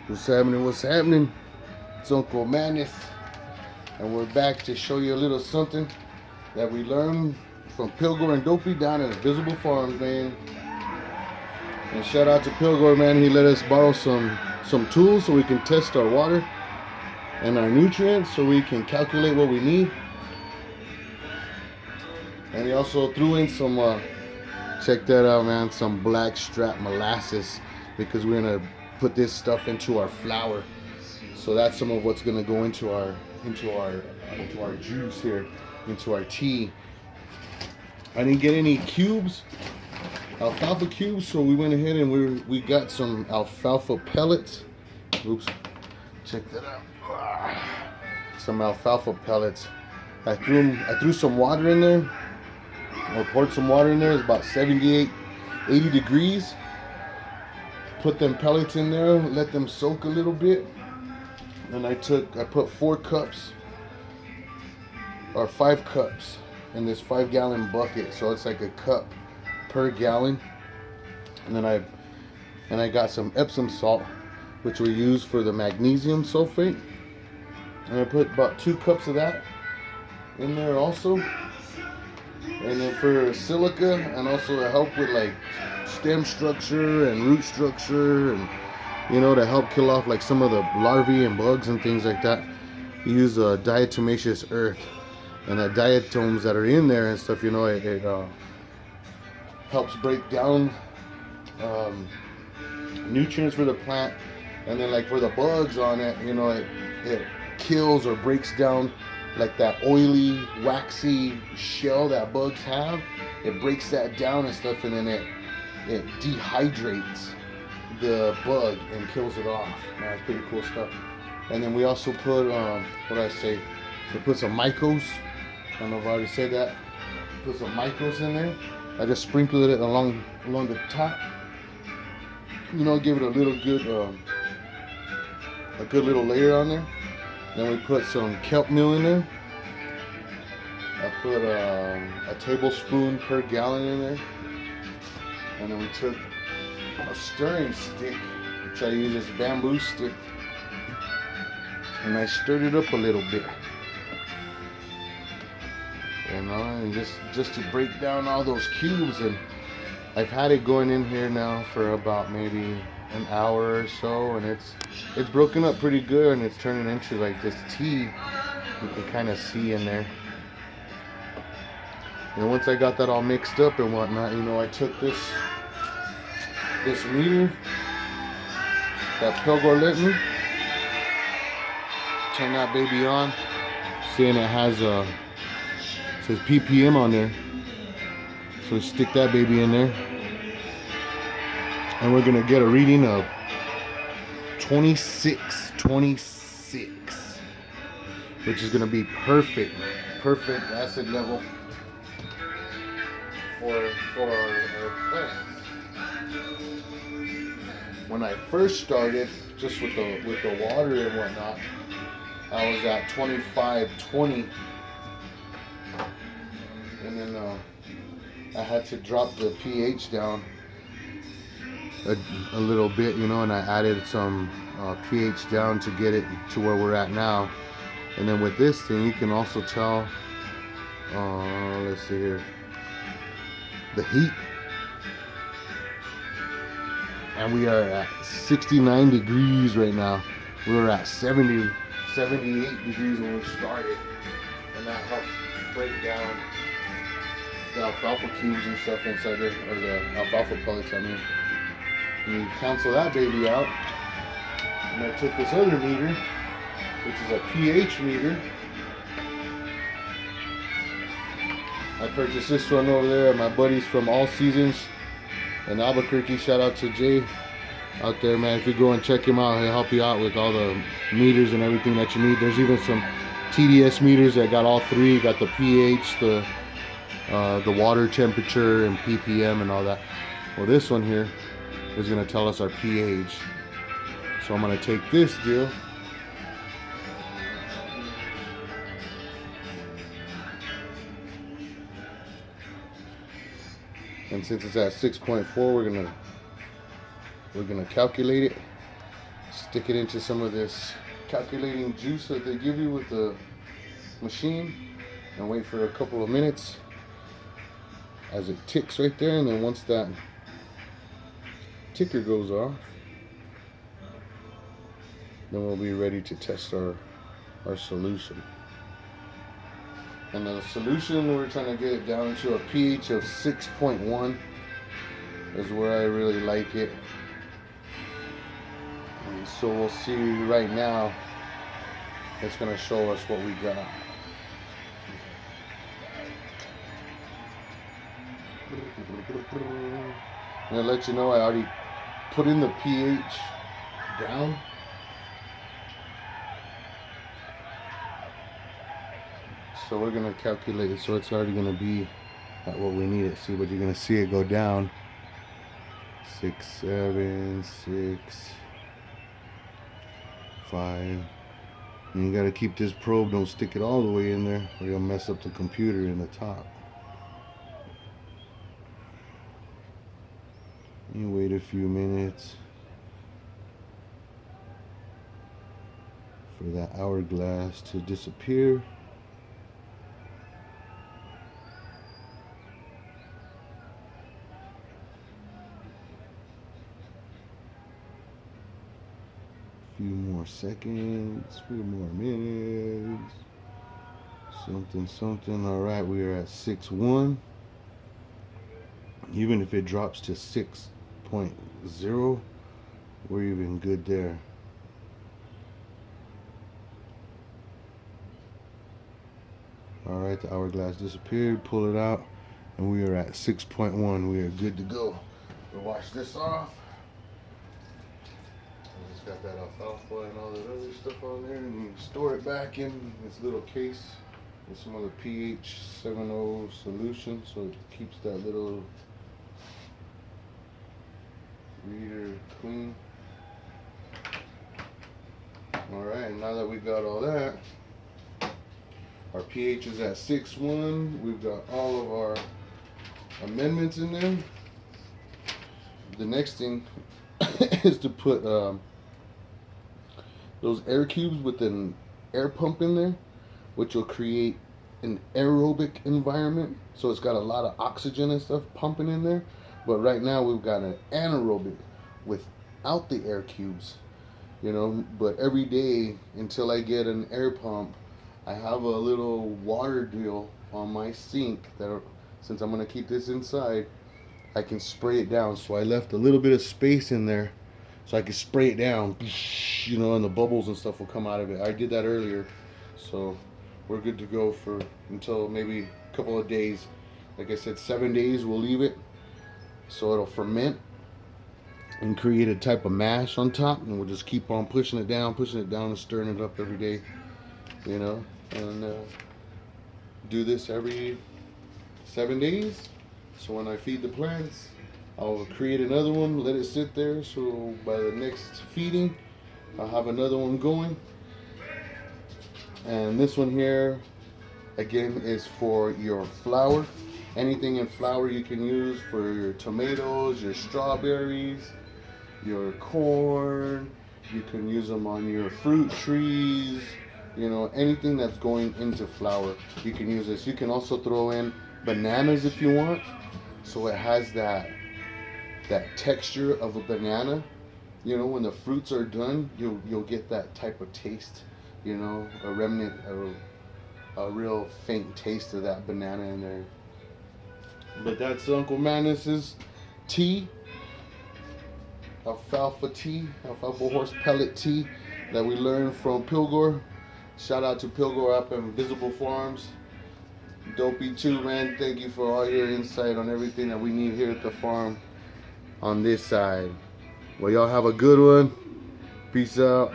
What's happening? What's happening? It's Uncle Bannanas, and we're back to show you a little something that we learned from Pilgor and Dopey down at Visible Farms, man. And shout out to Pilgor, man. He let us borrow some tools so we can test our water and our nutrients, so we can calculate what we need. And he also threw in some, check that out, man, some blackstrap molasses, because we're gonna put this stuff into our flour. So that's some of what's gonna go into our juice here, into our tea. I didn't get any cubes, alfalfa cubes, so we went ahead and we got some alfalfa pellets. Oops, check that out. Some alfalfa pellets. I threw some water in there. I poured some water in there. It's about 78, 80 degrees. Put them pellets in there, let them soak a little bit. And I put 4 cups or 5 cups in this 5-gallon bucket. So it's like a cup per gallon. And then I got some epsom salt, which we use for the magnesium sulfate. And I put about 2 cups of that in there also. And then for silica, and also to help with like stem structure and root structure, and to help kill off like some of the larvae and bugs and things like that, you use diatomaceous earth. And that diatoms that are in there and stuff, it helps break down nutrients for the plant. And then like for the bugs on it, it kills or breaks down like that oily, waxy shell that bugs have. It breaks that down and stuff, and then it dehydrates the bug and kills it off. Man, that's pretty cool stuff. And then we also put, we put some Mykos. I don't know if I already said that. Put some Mykos in there. I just sprinkled it along the top. Give it a little good little layer on there. Then we put some kelpmeal in there. I put a tablespoon per gallon in there. And then we took a stirring stick, which I use as a bamboo stick. And I stirred it up a little bit. And just to break down all those cubes. And I've had it going in here now for about maybe an hour or so, and it's broken up pretty good, and it's turning into like this tea you can kind of see in there. And once I got that all mixed up and whatnot, I took this meter that Pilgor lent me, turn that baby on, seeing it says ppm on there, so stick that baby in there. And we're gonna get a reading of 26, which is gonna be perfect acid level for our plants. When I first started, just with the water and whatnot, I was at 25-20, and then I had to drop the pH down a little bit, and I added some pH down to get it to where we're at now. And then with this thing, you can also tell, let's see here, the heat. And we are at 69 degrees right now. We were at 78 degrees when we started. And that helped break down the alfalfa cubes and stuff inside there, or the alfalfa pellets, I mean. And you cancel that baby out. And I took this other meter, which is a pH meter. I purchased this one over there at my buddies from All Seasons in Albuquerque. Shout out to Jay out there, man. If you go and check him out, he'll help you out with all the meters and everything that you need. There's even some TDS meters that got all 3. Got the pH, the water temperature, and ppm and all that. Well, this one here is going to tell us our pH. So I'm going to take this deal, and since it's at 6.4, we're gonna calculate it. Stick it into some of this calculating juice that they give you with the machine and wait for a couple of minutes as it ticks right there, and then once that ticker goes off, then we'll be ready to test our solution. And the solution, we're trying to get it down to a pH of 6.1 is where I really like it. And so we'll see right now, it's going to show us what we got. I'm going to let you know I already put in the pH down. So we're going to calculate it, so it's already going to be at what we need it. See, but you're going to see it go down. 6, 7, 6, 5. And you got to keep this probe, don't stick it all the way in there or you'll mess up the computer in the top. You wait a few minutes for that hourglass to disappear. Few more seconds, few more minutes, something. All right, we are at 6.1. Even if it drops to 6.0, we're even good there. All right, the hourglass disappeared. Pull it out, and we are at 6.1. We are good to go. We'll wash this off. It's got that alfalfa and all that other stuff on there, and you can store it back in this little case with some of the pH 7.0 solution, so it keeps that little reader clean. Alright, now that we got all that, our pH is at 6.1. We've got all of our amendments in there. The next thing is to put those air cubes with an air pump in there, which will create an aerobic environment. So it's got a lot of oxygen and stuff pumping in there. But right now we've got an anaerobic without the air cubes, you know. But every day until I get an air pump, I have a little water deal on my sink that, since I'm gonna keep this inside, I can spray it down. So I left a little bit of space in there so I can spray it down, you know, and the bubbles and stuff will come out of it. I did that earlier, so we're good to go for until maybe a couple of days. Like I said, 7 days we'll leave it so it'll ferment and create a type of mash on top, and we'll just keep on pushing it down and stirring it up every day, you know, and do this every 7 days. So when I feed the plants, I'll create another one, let it sit there, so by the next feeding I'll have another one going. And this one here again is for your flour. Anything in flour you can use for your tomatoes, your strawberries, your corn. You can use them on your fruit trees, you know, anything that's going into flour, you can use this. You can also throw in bananas if you want, so it has that texture of a banana. You know, when the fruits are done, you'll get that type of taste, you know, a remnant, a real faint taste of that banana in there. But that's Uncle Bannanas tea, alfalfa tea, alfalfa horse pellet tea that we learned from Pilgor. Shout out to Pilgor up in Visible Farms. Dopey too, man. Thank you for all your insight on everything that we need here at the farm on this side. Well, y'all have a good one. Peace out.